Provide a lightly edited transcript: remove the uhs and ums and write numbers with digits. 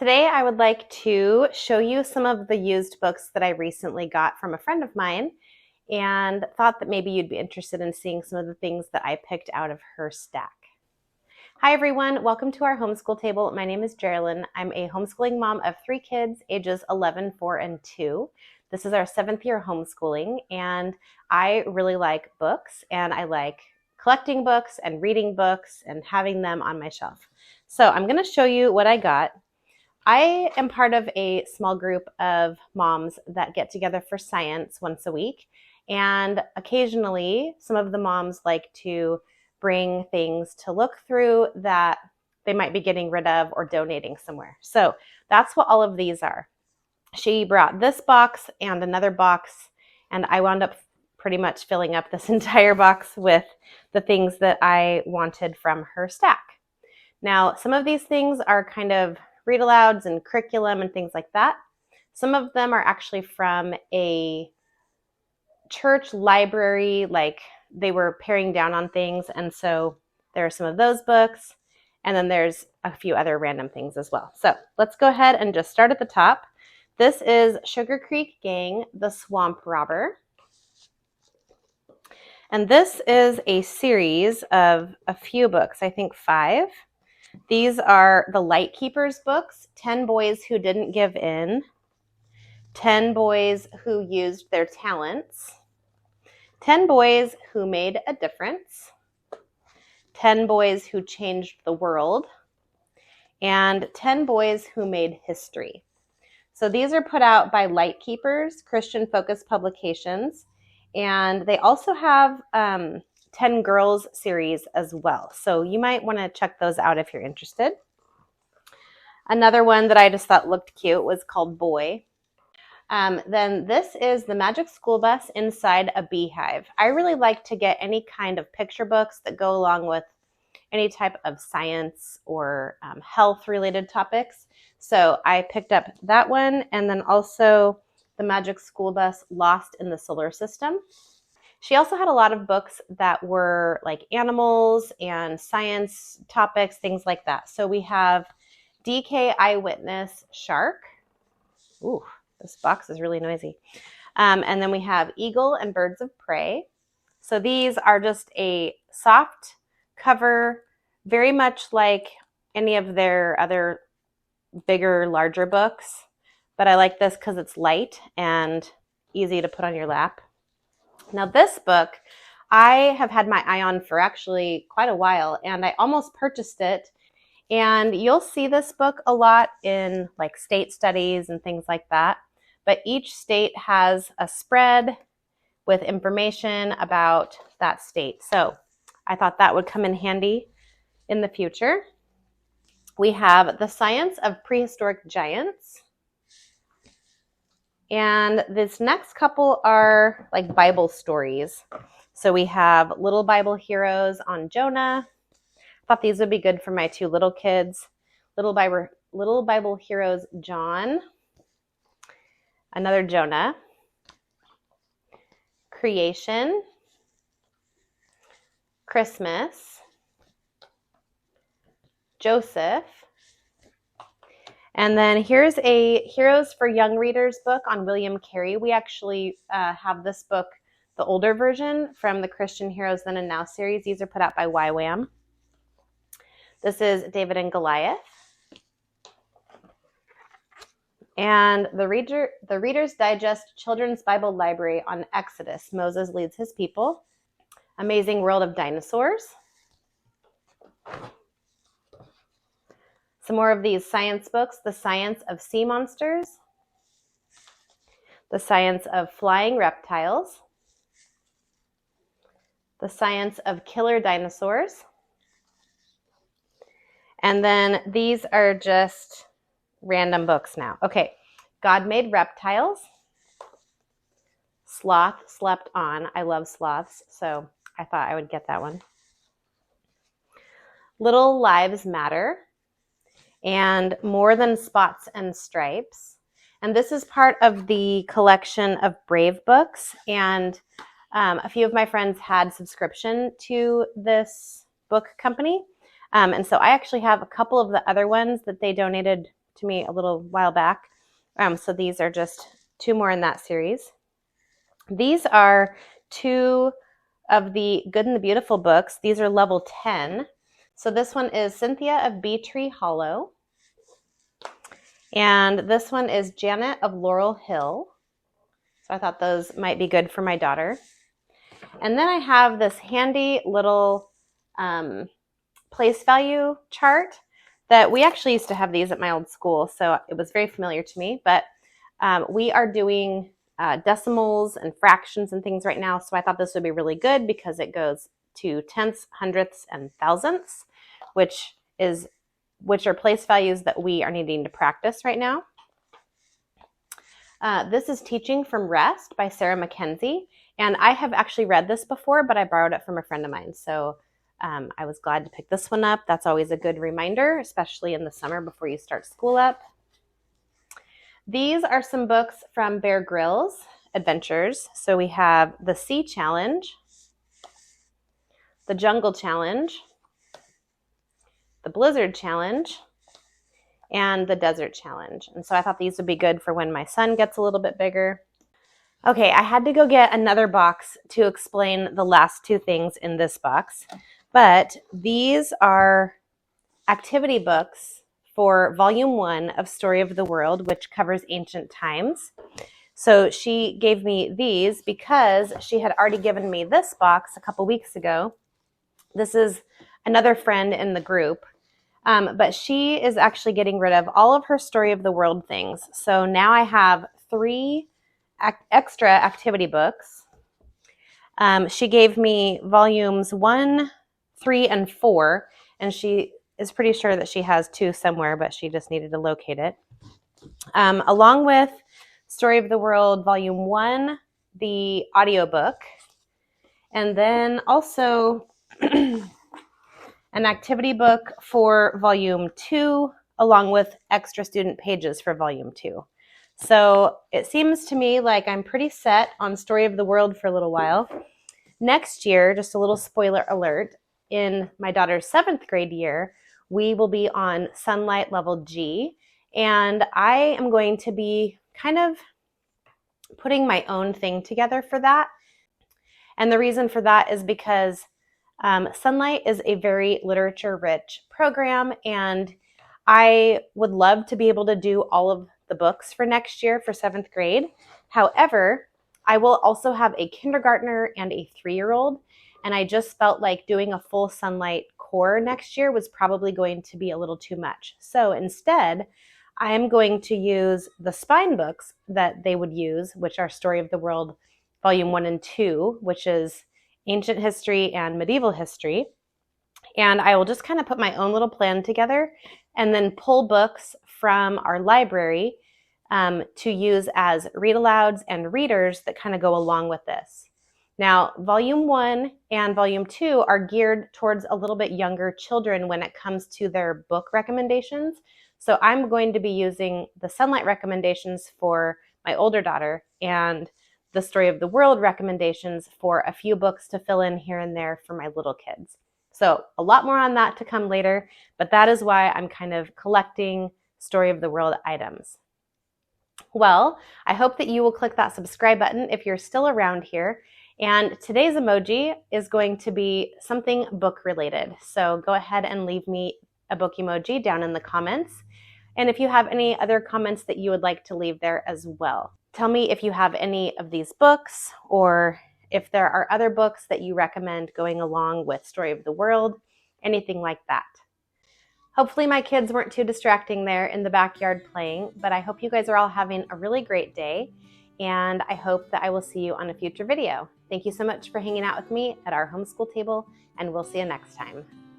Today I would like to show you some of the used books that I recently got from a friend of mine and thought that maybe you'd be interested in seeing some of the things that I picked out of her stack. Hi everyone, welcome to our homeschool table. My name is Jerilyn. I'm a homeschooling mom of 3 kids, ages 11, 4, and 2. This is our 7th year homeschooling, and I really like books, and I like collecting books and reading books and having them on my shelf. So I'm going to show you what I got. I am part of a small group of moms that get together for science once a week, and occasionally some of the moms like to bring things to look through that they might be getting rid of or donating somewhere. So that's what all of these are. She brought this box and another box, and I wound up pretty much filling up this entire box with the things that I wanted from her stack. Now, some of these things are kind of read alouds and curriculum and things like that. Some of them are actually from a church library, like they were paring down on things, and so there are some of those books, and then there's a few other random things as well. So let's go ahead and just start at the top. This is Sugar Creek Gang, The Swamp Robber. And this is a series of a few books, I think 5. These are the Light Keepers books, 10 Boys Who Didn't Give In, 10 Boys Who Used Their Talents, 10 Boys Who Made a Difference, 10 Boys Who Changed the World, and 10 Boys Who Made History. So these are put out by Light Keepers, Christian-focused publications, and they also have 10 Girls series as well. So you might want to check those out if you're interested. Another one that I just thought looked cute was called Boy. Then this is The Magic School Bus Inside a Beehive. I really like to get any kind of picture books that go along with any type of science or health-related topics. So I picked up that one, and then also The Magic School Bus Lost in the Solar System. She also had a lot of books that were like animals and science topics, things like that. So we have DK Eyewitness Shark. Ooh, this box is really noisy. And then we have Eagle and Birds of Prey. So these are just a soft cover, very much like any of their other bigger, larger books. But I like this because it's light and easy to put on your lap. Now this book, I have had my eye on for actually quite a while, and I almost purchased it. And you'll see this book a lot in like state studies and things like that. But each state has a spread with information about that state. So I thought that would come in handy in the future. We have The Science of Prehistoric Giants. And this next couple are like Bible stories. So we have Little Bible Heroes on Jonah. I thought these would be good for my 2 little kids. Little Bible Heroes John. Another Jonah. Creation. Christmas. Joseph. And then here's a Heroes for Young Readers book on William Carey. We actually have this book, the older version, from the Christian Heroes Then and Now series. These are put out by YWAM. This is David and Goliath. And the Reader's Digest Children's Bible Library on Exodus. Moses leads his people. Amazing World of Dinosaurs. Some more of these science books. The Science of Sea Monsters. The Science of Flying Reptiles. The Science of Killer Dinosaurs. And then these are just random books now. Okay, God Made Reptiles. Sloth Slept On. I love sloths, so I thought I would get that one. Little Lives Matter. And More Than Spots and Stripes. And this is part of the collection of Brave books. And a few of my friends had subscription to this book company. And so I actually have a couple of the other ones that they donated to me a little while back. So these are just 2 more in that series. These are 2 of the Good and the Beautiful books. These are level 10. So this one is Cynthia of Bee Tree Hollow. And this one is Janet of Laurel Hill. So I thought those might be good for my daughter. And then I have this handy little place value chart that we actually used to have these at my old school, so it was very familiar to me. But we are doing decimals and fractions and things right now, so I thought this would be really good because it goes to tenths, hundredths, and thousandths, which are place values that we are needing to practice right now. This is Teaching from Rest by Sarah Mackenzie, and I have actually read this before, but I borrowed it from a friend of mine, so I was glad to pick this one up. That's always a good reminder, especially in the summer before you start school up. These are some books from Bear Grylls Adventures. So we have the Sea Challenge, the Jungle Challenge, the Blizzard Challenge, and the Desert Challenge. And so I thought these would be good for when my son gets a little bit bigger. Okay, I had to go get another box to explain the last 2 things in this box, but these are activity books for Volume 1 of Story of the World, which covers ancient times. So she gave me these because she had already given me this box a couple weeks ago. This is another friend in the group. But she is actually getting rid of all of her Story of the World things. So now I have 3 extra activity books. She gave me volumes 1, 3, and 4, and she is pretty sure that she has 2 somewhere, but she just needed to locate it. Along with Story of the World Volume 1, the audiobook, and then also an activity book for Volume 2, along with extra student pages for Volume 2. So it seems to me like I'm pretty set on Story of the World for a little while. Next year, just a little spoiler alert, in my daughter's 7th grade year, we will be on Sunlight Level G, and I am going to be kind of putting my own thing together for that. And the reason for that is because Sunlight is a very literature-rich program, and I would love to be able to do all of the books for next year for 7th grade. However, I will also have a kindergartner and a 3-year-old, and I just felt like doing a full Sunlight core next year was probably going to be a little too much. So instead, I am going to use the spine books that they would use, which are Story of the World Volume 1 and 2, which is ancient history and medieval history. And I will just kind of put my own little plan together and then pull books from our library to use as read-alouds and readers that kind of go along with this. Now, Volume 1 and Volume 2 are geared towards a little bit younger children when it comes to their book recommendations. So I'm going to be using the Sunlight recommendations for my older daughter and the Story of the World recommendations for a few books to fill in here and there for my little kids. So a lot more on that to come later, but that is why I'm kind of collecting Story of the World items. Well, I hope that you will click that subscribe button if you're still around here. And today's emoji is going to be something book related. So go ahead and leave me a book emoji down in the comments. And if you have any other comments that you would like to leave there as well. Tell me if you have any of these books, or if there are other books that you recommend going along with Story of the World, anything like that. Hopefully my kids weren't too distracting there in the backyard playing, but I hope you guys are all having a really great day, and I hope that I will see you on a future video. Thank you so much for hanging out with me at our homeschool table, and we'll see you next time.